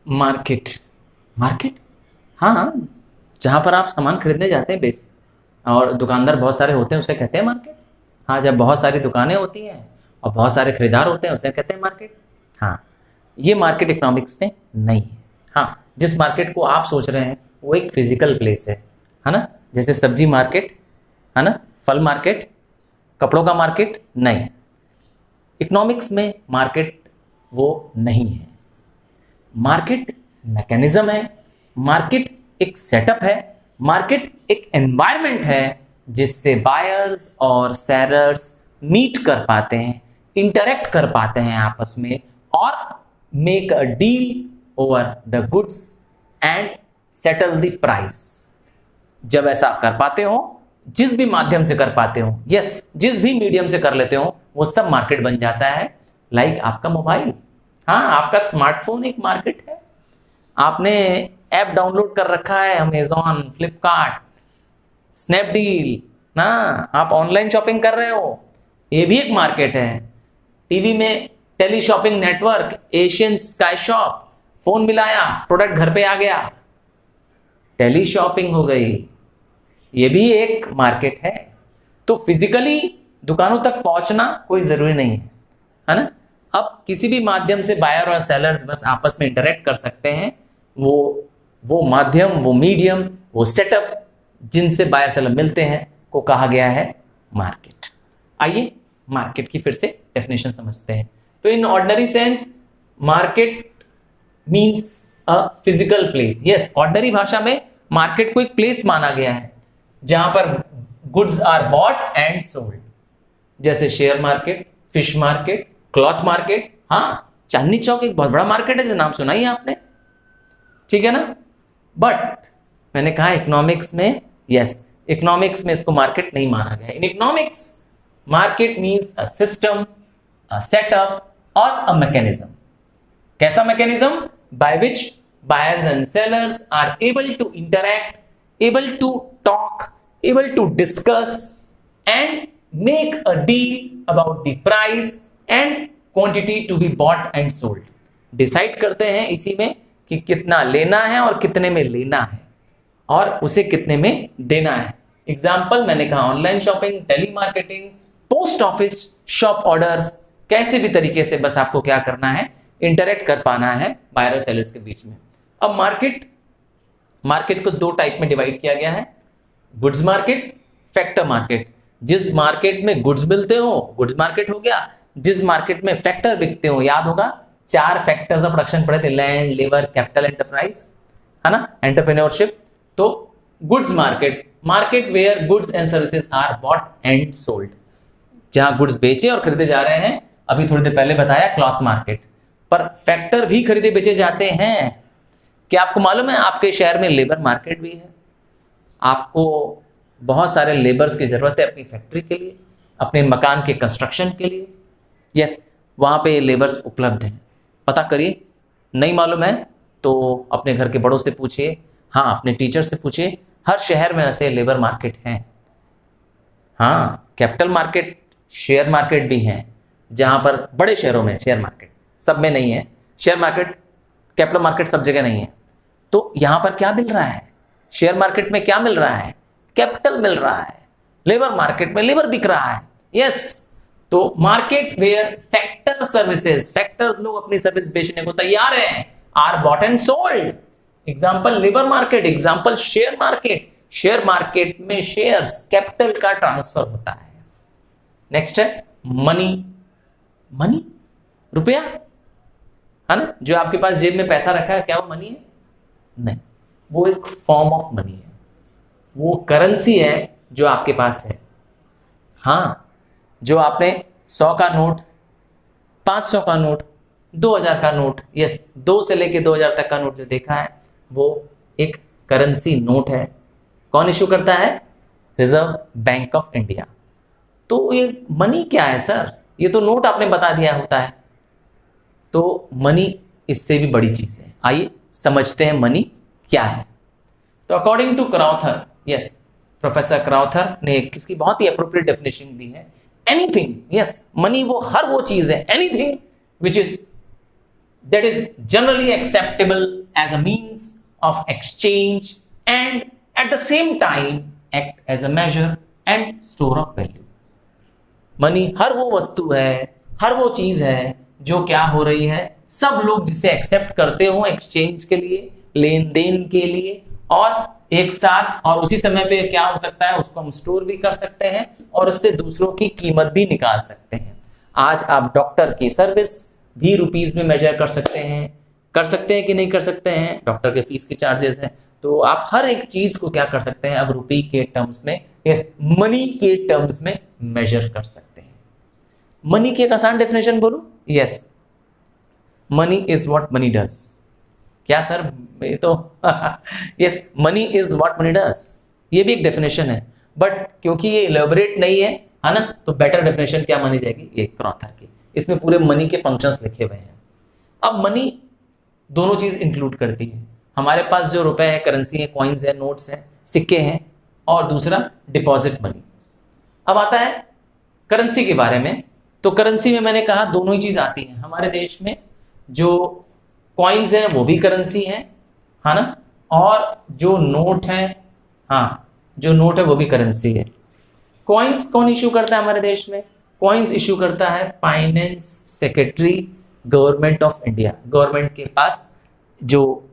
Market. Market, हाँ, जहाँ पर आप सामान खरीदने जाते हैं बेस और दुकानदार बहुत सारे होते हैं उसे कहते हैं मार्केट। हाँ, जब बहुत सारी दुकानें होती हैं और बहुत सारे खरीदार होते हैं उसे कहते हैं मार्केट। हाँ, ये मार्केट इकोनॉमिक्स में नहीं है। हाँ, जिस मार्केट को आप सोच रहे हैं वो एक फिजिकल प्लेस है ना, जैसे सब्जी मार्केट, है ना, फल मार्केट, कपड़ों का मार्केट, नहीं। इकोनॉमिक्स में मार्केट वो नहीं है। मार्केट मैकेनिज्म है, मार्केट एक सेटअप है, मार्केट एक एनवायरनमेंट है जिससे बायर्स और सेलर्स मीट कर पाते हैं, इंटरेक्ट कर पाते हैं आपस में और make a deal over the goods and settle the price. जब ऐसा कर पाते हो, जिस भी माध्यम से कर पाते हो, यस, जिस भी मीडियम से कर लेते हो, वो सब मार्केट बन जाता है। लाइक आपका मोबाइल, हाँ, आपका स्मार्टफोन एक मार्केट है। आपने ऐप डाउनलोड कर रखा है, अमेजॉन, फ्लिपकार्ट, स्नैपडील, हाँ, आप ऑनलाइन शॉपिंग कर रहे हो, ये भी एक मार्केट है। टीवी में tele shopping network, Asian sky shop, phone मिलाया, प्रोडक्ट घर पे आ गया, टेली शॉपिंग हो गई, ये भी एक मार्केट है। तो फिजिकली दुकानों तक पहुंचना कोई जरूरी नहीं है ना। अब किसी भी माध्यम से बायर और सेलर्स बस आपस में इंटरेक्ट कर सकते हैं। वो माध्यम, वो मीडियम, वो सेटअप जिनसे बायर सेलर मिलते हैं को कहा गया है मार्केट। आइए मार्केट की फिर से डेफिनेशन समझते हैं। तो in ordinary sense market means a physical place. Yes, ordinary भाषा में मार्केट को एक प्लेस माना गया है जहां पर goods are bought and sold, जैसे share market, fish market, cloth market. हाँ, चांदनी चौक एक बहुत बड़ा मार्केट है, जिसका नाम सुना ही आपने, ठीक है ना। बट मैंने कहा इकोनॉमिक्स में, यस, इकोनॉमिक्स में इसको मार्केट नहीं माना गया है। In economics market means a system, a setup और अ मैकेनिज्म। कैसा mechanism? By which buyers and sellers are able to interact, able to talk, able to discuss and make a deal about the price and quantity to be bought and sold। Decide करते हैं इसी में कि कितना लेना है और कितने में लेना है और उसे कितने में देना है। एग्जाम्पल मैंने कहा online shopping, tele marketing, post office, shop orders, कैसे भी तरीके से बस आपको क्या करना है, इंटरेक्ट कर पाना है बायर और सेलर्स के बीच में। अब मार्केट को दो टाइप में डिवाइड किया गया है, गुड्स मार्केट, फैक्टर मार्केट। जिस मार्केट में गुड्स मिलते हो गुड्स मार्केट हो गया, जिस मार्केट में फैक्टर बिकते हो, याद होगा 4 फैक्टर्स ऑफ प्रोडक्शन पढ़े थे, लैंड, लेबर, कैपिटल, एंटरप्राइज, है ना, एंटरप्रेन्योरशिप। तो goods market, market where goods and services are bought and sold, जहां गुड्स बेचे और खरीदे जा रहे हैं। अभी थोड़ी देर पहले बताया क्लॉथ मार्केट, पर फैक्टर भी खरीदे बेचे जाते हैं। क्या आपको मालूम है आपके शहर में लेबर मार्केट भी है? आपको बहुत सारे लेबर्स की जरूरत है अपनी फैक्ट्री के लिए, अपने मकान के कंस्ट्रक्शन के लिए। यस, वहां पे लेबर्स उपलब्ध हैं, पता करिए। नहीं मालूम है तो अपने घर के बड़ों से पूछिए, हाँ, अपने टीचर से पूछिए, हर शहर में ऐसे लेबर मार्केट हैं। हाँ, कैपिटल मार्केट, शेयर मार्केट भी हैं, जहां पर बड़े शहरों में शेयर मार्केट, सब में नहीं है शेयर मार्केट, कैपिटल मार्केट सब जगह नहीं है। तो यहां पर क्या मिल रहा है? शेयर मार्केट में क्या मिल रहा है? कैपिटल मिल रहा है। लेबर मार्केट में लेबर बिक रहा है। यस, तो market where factor services, factors लोग अपनी सर्विस बेचने को तैयार हैं, are bought and sold. Example labour market, example share market. Share market में शेयर्स, कैपिटल का ट्रांसफर होता है। नेक्स्ट है मनी। मनी, रुपया, है ना, जो आपके पास जेब में पैसा रखा है, क्या वो मनी है? नहीं, वो एक फॉर्म ऑफ मनी है, वो करेंसी है जो आपके पास है। हाँ, जो आपने 100 का नोट, 500 का नोट, 2000 का नोट, यस, 2 से लेके 2000 तक का नोट जो देखा है, वो एक करेंसी नोट है। कौन इश्यू करता है? Reserve bank of India. तो ये मनी क्या है सर? ये तो नोट आपने बता दिया होता है। तो मनी इससे भी बड़ी चीज है। आइए समझते हैं मनी क्या है। तो according to Crowther, yes, professor Crowther ने किसकी बहुत ही अप्रोप्रिएट डेफिनेशन दी है, एनीथिंग, यस, मनी वो हर वो चीज है, anything which is that is generally acceptable as a means of exchange and at the same time act as a measure and store of value. Money हर वो वस्तु है, हर वो चीज है जो क्या हो रही है, सब लोग जिसे एक्सेप्ट करते हो एक्सचेंज के लिए, लेन देन के लिए, और एक साथ, और उसी समय पे क्या हो सकता है, उसको हम स्टोर भी कर सकते हैं और उससे दूसरों की कीमत भी निकाल सकते हैं। आज आप डॉक्टर की सर्विस भी रुपीज में मेजर कर सकते हैं कि नहीं कर सकते हैं, डॉक्टर के फीस के चार्जेस हैं, तो आप हर एक चीज को क्या कर सकते हैं अब रुपी के टर्म्स में, यस मनी के टर्म्स में मेजर कर सकते हैं। मनी की एक आसान डेफिनेशन बोलूं, yes money is what money does. क्या सर ये तो yes money is what money does, ये भी एक डेफिनेशन है, बट क्योंकि ये इलेबोरेट नहीं है ना, तो बेटर डेफिनेशन क्या मानी जाएगी, ये क्रॉथर की, इसमें पूरे मनी के फंक्शंस लिखे हुए हैं। अब मनी दोनों चीज इंक्लूड करती है, हमारे पास जो रुपए है, करेंसी है, कॉइन्स है, नोट्स है, सिक्के हैं, और दूसरा डिपॉजिट मनी। अब आता है करेंसी के बारे में, तो करेंसी में मैंने कहा दोनों ही चीज आती है। हमारे देश में जो कॉइन्स हैं वो भी करेंसी है ना, और जो नोट है, हाँ जो नोट है वो भी करेंसी है। कॉइन्स कौन इशू करता है हमारे देश में, कॉइन्स इशू करता है finance secretary government of India. Government के पास जो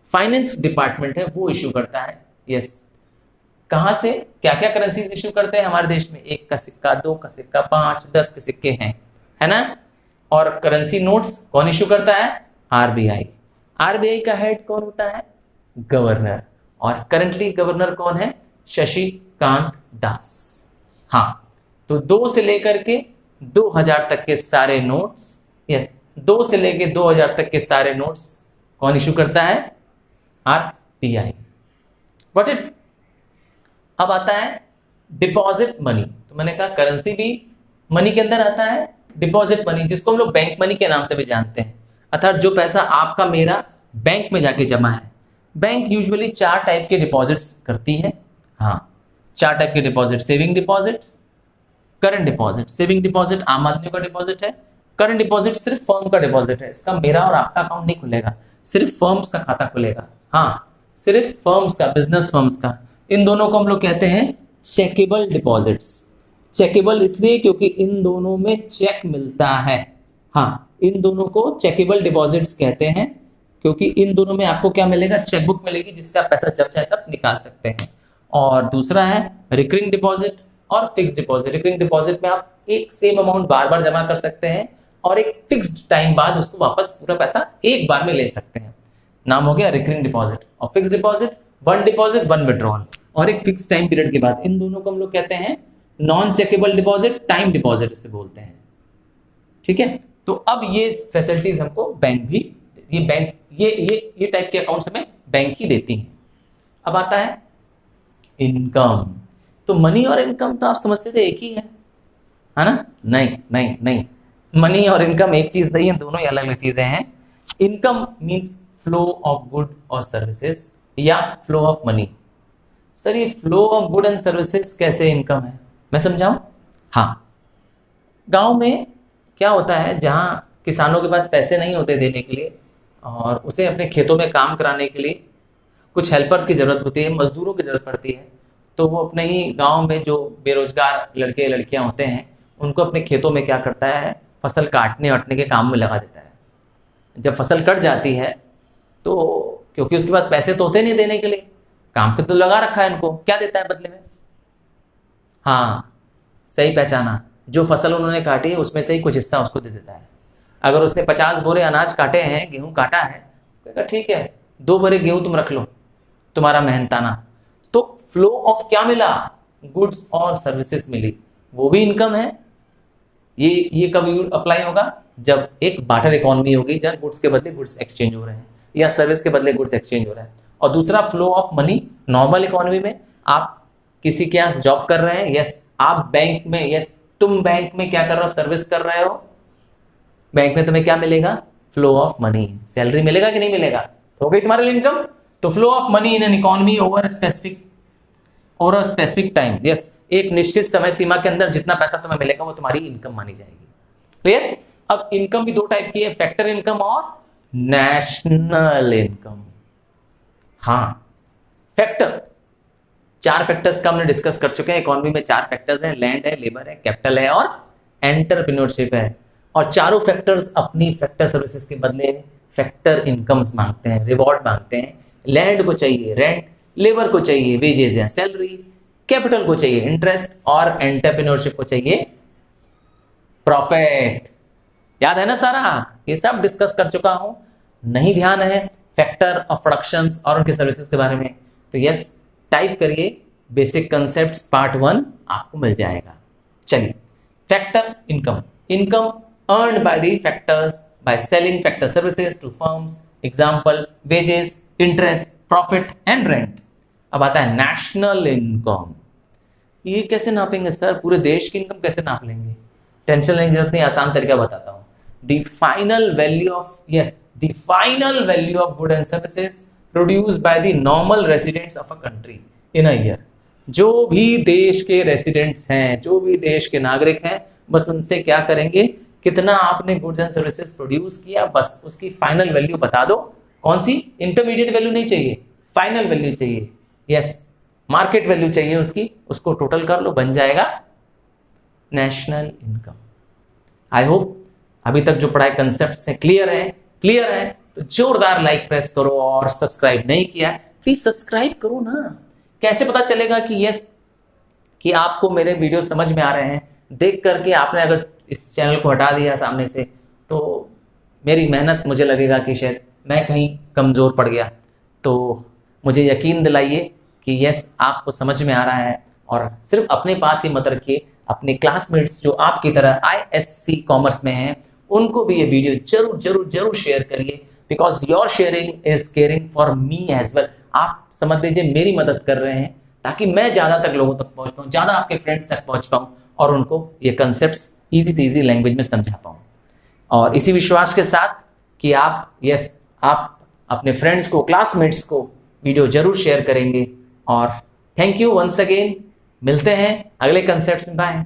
फाइनेंस डिपार्टमेंट है वो इशू करता है। यस, कहां से क्या क्या करेंसीज इशू करते हैं हमारे देश में, 1 का सिक्का, 2 का सिक्का, 5, 10 के सिक्के हैं, है ना। और करेंसी नोट्स कौन इशू करता है, आरबीआई। आरबीआई का हेड कौन होता है, गवर्नर, और करंटली गवर्नर कौन है, शशिकांत दास। हाँ, तो 2 से लेकर के 2000 तक के सारे नोट्स, यस 2 से लेकर 2000 तक के सारे नोट्स कौन इशू करता है, आरबीआई। Got it. अब आता है डिपॉजिट मनी, तो मैंने कहा करेंसी भी मनी के अंदर आता है, डिपॉजिट मनी जिसको हम लोग बैंक मनी के नाम से भी जानते हैं, अर्थात जो पैसा आपका मेरा बैंक में जाके जमा है। बैंक यूजुअली 4 टाइप के डिपॉजिट्स करती है, हाँ 4 टाइप के deposit, saving deposit, current deposit. Saving deposit आम आदमी का डिपॉजिट है, करंट डिपॉजिट सिर्फ फर्म का डिपॉजिट है, इसका मेरा और आपका अकाउंट नहीं खुलेगा, सिर्फ फर्म्स का खाता खुलेगा, हाँ सिर्फ फर्म्स का, बिजनेस फर्म्स का। इन दोनों को हम लोग कहते हैं चेकेबल डिपॉजिट्स। चेकेबल इसलिए क्योंकि इन दोनों में चेक मिलता है, हाँ इन दोनों को चेकेबल डिपॉजिट्स कहते हैं, क्योंकि इन दोनों में आपको क्या मिलेगा, चेकबुक मिलेगी जिससे आप पैसा जब चाहे तब निकाल सकते हैं। और दूसरा है रिकरिंग डिपॉजिट और फिक्स डिपॉजिट। रिकरिंग डिपॉजिट में आप एक सेम अमाउंट बार बार जमा कर सकते हैं और एक फिक्स्ड टाइम बाद उसको वापस पूरा पैसा एक बार में ले सकते हैं, नाम हो गया रिकरिंग डिपॉजिट। और फिक्स डिपॉजिट, 1 डिपॉजिट 1 विड्रॉल, और एक फिक्स टाइम पीरियड के बाद। इन दोनों को हम लोग कहते हैं non checkable deposit, time deposit इसे बोलते हैं, ठीक है। तो अब ये फैसिलिटीज हमको बैंक भी, ये बैंक ये टाइप के अकाउंट्स हमें बैंक ही देती हैं। अब आता है इनकम। तो मनी और इनकम तो आप समझते थे एक ही है ना, नहीं नहीं नहीं, मनी और इनकम एक चीज नहीं है, दोनों ही अलग अलग चीजें हैं। Income means flow of good और सर्विसेज या फ्लो ऑफ मनी। सर ये flow of good and services कैसे इनकम है, मैं समझाऊं। हाँ, गांव में क्या होता है, जहाँ किसानों के पास पैसे नहीं होते देने के लिए और उसे अपने खेतों में काम कराने के लिए कुछ हेल्पर्स की ज़रूरत होती है, मजदूरों की ज़रूरत पड़ती है, तो वो अपने ही गांव में जो बेरोजगार लड़के लड़कियां होते हैं उनको अपने खेतों में क्या करता है, फसल काटने वटने के काम में लगा देता है। जब फसल कट जाती है तो क्योंकि उसके पास पैसे तो होते नहीं देने के लिए, काम पे तो लगा रखा है, इनको क्या देता है बदले में, हाँ सही पहचाना, जो फसल उन्होंने काटी है उसमें से ही कुछ हिस्सा उसको दे देता है। अगर उसने 50 बोरे अनाज काटे हैं, गेहूं काटा है, तो ठीक है 2 बोरे गेहूं तुम रख लो, तुम्हारा मेहनताना। तो फ्लो ऑफ क्या मिला, गुड्स और सर्विसेज मिली, वो भी इनकम है। ये कब अप्लाई होगा, जब एक बार्टर इकोनॉमी होगी, जहाँ गुड्स के बदले गुड्स एक्सचेंज हो रहे हैं या सर्विस के बदले गुड्स एक्सचेंज हो रहा है। और दूसरा flow of money normal economy में, आप किसी के यहाँ जॉब कर रहे हैं, यस आप बैंक में, यस तुम बैंक में क्या कर रहे हो, सर्विस कर रहे हो, बैंक में तुम्हें क्या मिलेगा, फ्लो ऑफ मनी, सैलरी मिलेगा कि नहीं मिलेगा, तो हो गई तुम्हारे लिए इनकम। तो flow of money in an economy over a specific time, yes एक निश्चित समय सीमा के अंदर जितना पैसा तुम्हें मिलेगा वो तुम्हारी इनकम मानी जाएगी। क्लियर। अब इनकम भी दो टाइप की है, फैक्टर इनकम और नेशनल इनकम। हाँ, फैक्टर, चार फैक्टर्स का हमने डिस्कस कर चुके हैं। इकोनॉमी में चार फैक्टर्स हैं, लैंड है, लेबर है, कैपिटल है और एंटरप्रेन्योरशिप है। और चारों फैक्टर्स अपनी फैक्टर सर्विसेज के बदले फैक्टर इनकम्स मांगते हैं, रिवॉर्ड मांगते हैं। लैंड को चाहिए रेंट, लेबर को चाहिए वेजेस या सैलरी, कैपिटल को चाहिए इंटरेस्ट और एंटरप्रेन्योरशिप को चाहिए प्रॉफिट। याद है ना सारा? ये सब डिस्कस कर चुका हूं। नहीं ध्यान है फैक्टर ऑफ प्रोडक्शंस और उनकी सर्विसेज के बारे में, तो यस टाइप करिए बेसिक कंसेप्ट्स पार्ट 1, आपको मिल जाएगा। चलिए, factor income, income earned by the factors by selling factor services to firms, example wages, interest, profit and rent. अब आता है नेशनल इनकम। ये कैसे नापेंगे सर? पूरे देश की इनकम कैसे नाप लेंगे? टेंशन लेने की जरूरत नहीं, आसान तरीका बताता हूं। The final value of, yes, the final value of good and services produced by the normal residents of a country in a year. जो भी देश के रेसिडेंट्स हैं, जो भी देश के नागरिक हैं, बस उनसे क्या करेंगे, कितना आपने गुड्स एंड सर्विसेज प्रोड्यूस किया, बस उसकी फाइनल वैल्यू बता दो। कौन सी? इंटरमीडिएट वैल्यू नहीं चाहिए, फाइनल वैल्यू चाहिए। यस, मार्केट वैल्यू चाहिए उसकी, उसको टोटल कर लो, बन जाएगा नेशनल इनकम। आई होप अभी तक जो पढ़ाई कंसेप्ट से क्लियर है तो जोरदार लाइक प्रेस करो, और सब्सक्राइब नहीं किया प्लीज सब्सक्राइब करो ना। कैसे पता चलेगा कि यस, कि आपको मेरे वीडियो समझ में आ रहे हैं? देख करके आपने अगर इस चैनल को हटा दिया सामने से, तो मेरी मेहनत, मुझे लगेगा कि शायद मैं कहीं कमज़ोर पड़ गया। तो मुझे यकीन दिलाइए कि यस, आपको समझ में आ रहा है। और सिर्फ अपने पास ही मत रखिए, अपने क्लासमेट्स जो आपकी तरह ISC कॉमर्स में हैं, उनको भी ये वीडियो जरूर जरूर जरूर शेयर करिए, because your sharing is caring for me as well. आप समझ लीजिए मेरी मदद कर रहे हैं, ताकि मैं ज़्यादा तक लोगों तक पहुँच पाऊँ, ज़्यादा आपके फ्रेंड्स तक पहुँच पाऊँ और उनको ये कंसेप्ट्स ईजी से ईजी लैंग्वेज में समझा पाऊँ। और इसी विश्वास के साथ कि आप अपने फ्रेंड्स को, क्लासमेट्स को वीडियो जरूर शेयर करेंगे। और थैंक यू वंस अगेन, मिलते हैं अगले कंसेप्ट्स में। बाय।